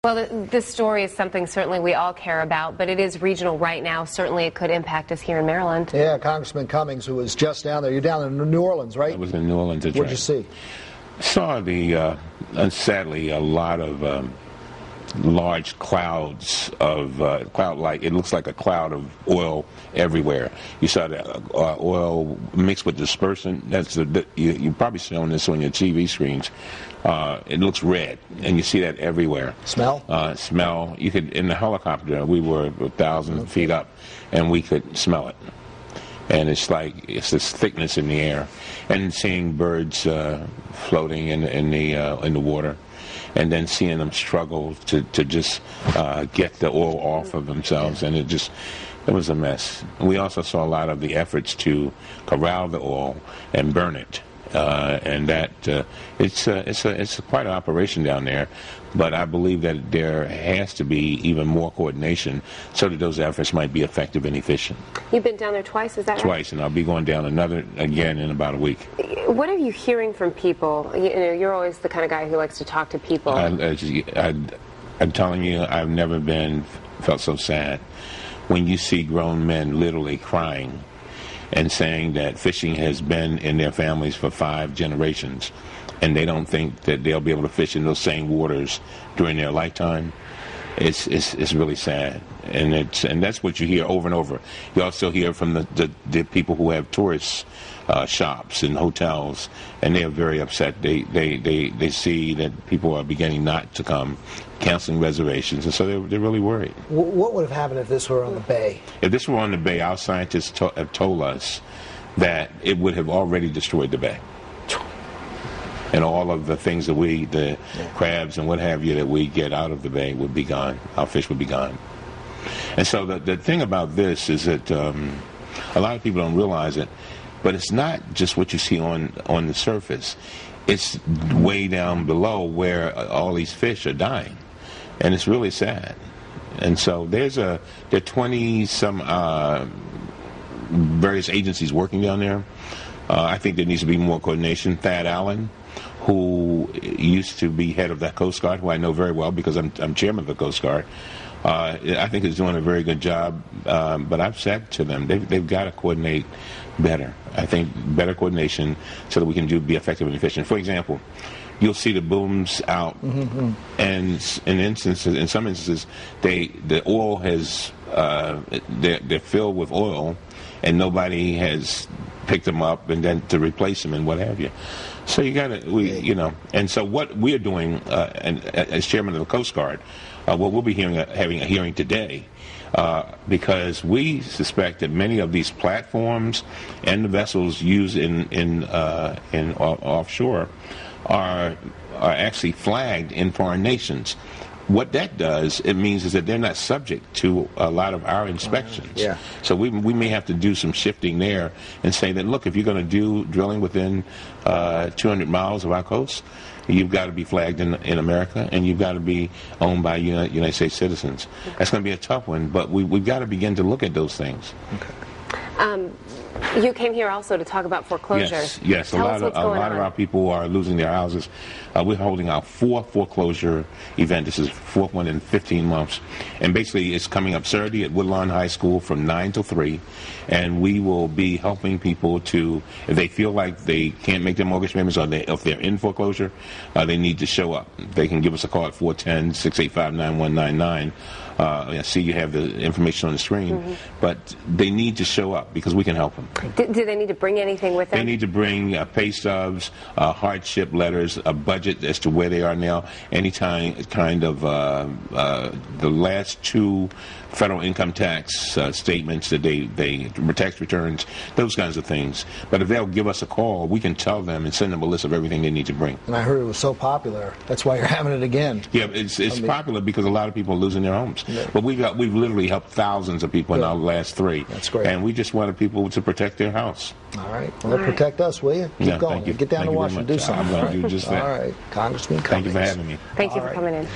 Well, this story is something certainly we all care about, but it is regional right now. Certainly it could impact us here in Maryland. Yeah, Congressman Cummings, who was just down there. You're down in New Orleans, right? I was in New Orleans. What did you see? Saw sadly, a lot of large clouds of cloud-like. It looks like a cloud of oil everywhere. You saw the oil mixed with dispersant. You probably shown this on your TV screens. It looks red, and you see that everywhere. Smell? Smell. You could, in the helicopter, we were 1,000 feet up, and we could smell it. And it's this thickness in the air, and seeing birds floating in the water, and then seeing them struggle to just get the oil off of themselves, and it was a mess. We also saw a lot of the efforts to corral the oil and burn it. And that it's quite an operation down there, but I believe that there has to be even more coordination so that those efforts might be effective and efficient. You've been down there twice, is that right? Twice, and I'll be going down again in about a week. What are you hearing from people? You know, you're always the kind of guy who likes to talk to people. I'm telling you, I've never felt so sad when you see grown men literally crying and saying that fishing has been in their families for 5 generations, and they don't think that they'll be able to fish in those same waters during their lifetime. It's really sad, and that's what you hear over and over. You also hear from the people who have tourist shops and hotels, and they are very upset. They see that people are beginning not to come, canceling reservations, and so they're really worried. What would have happened if this were on the bay? If this were on the bay, our scientists have told us that it would have already destroyed the bay. And all of the things that the crabs and what have you that we get out of the bay would be gone. Our fish would be gone. And so the thing about this is that a lot of people don't realize it, but it's not just what you see on the surface. It's way down below where all these fish are dying. And it's really sad. And so there are 20-some various agencies working down there. I think there needs to be more coordination. Thad Allen, who used to be head of the Coast Guard, who I know very well because I'm chairman of the Coast Guard, I think is doing a very good job. But I've said to them, they've got to coordinate better. I think better coordination so that we can be effective and efficient. For example, you'll see the booms out, and in some instances, the oil has they're filled with oil, and nobody has picked them up and then to replace them and what have you. So and so what we're doing, and as chairman of the Coast Guard, we'll be having a hearing today. Because we suspect that many of these platforms and the vessels used in offshore are actually flagged in foreign nations. What that does, it means is that they're not subject to a lot of our inspections. So we may have to do some shifting there and say that, look, if you're going to do drilling within 200 miles of our coast, you've got to be flagged in America, and you've got to be owned by United States citizens. That's going to be a tough one, but we've got to begin to look at those things. Okay. You came here also to talk about foreclosures. Yes. A lot of our people are losing their houses. We're holding our 4th foreclosure event. This is the 4th one in 15 months. And basically it's coming up Saturday at Woodlawn High School from 9 till 3. And we will be helping people to, if they feel like they can't make their mortgage payments or if they're in foreclosure, they need to show up. They can give us a call at 410-685-9199. I see you have the information on the screen, but they need to show up because we can help them. Do they need to bring anything with them? They need to bring pay stubs, hardship letters, a budget as to where they are now, any kind of the last 2 federal income tax statements that they tax returns, those kinds of things. But if they'll give us a call, we can tell them and send them a list of everything they need to bring. And I heard it was so popular. That's why you're having it again. Yeah, it's popular because a lot of people are losing their homes. Yeah. But we've literally helped thousands of people in our last 3. That's great. And we just wanted people to protect their house. All right. Well, protect us, will you? Keep going. Thank you. Get down to Washington, do something. I'm going to do just that. All right. Congressman Cummings. Thank you for having me. Thank you for coming in.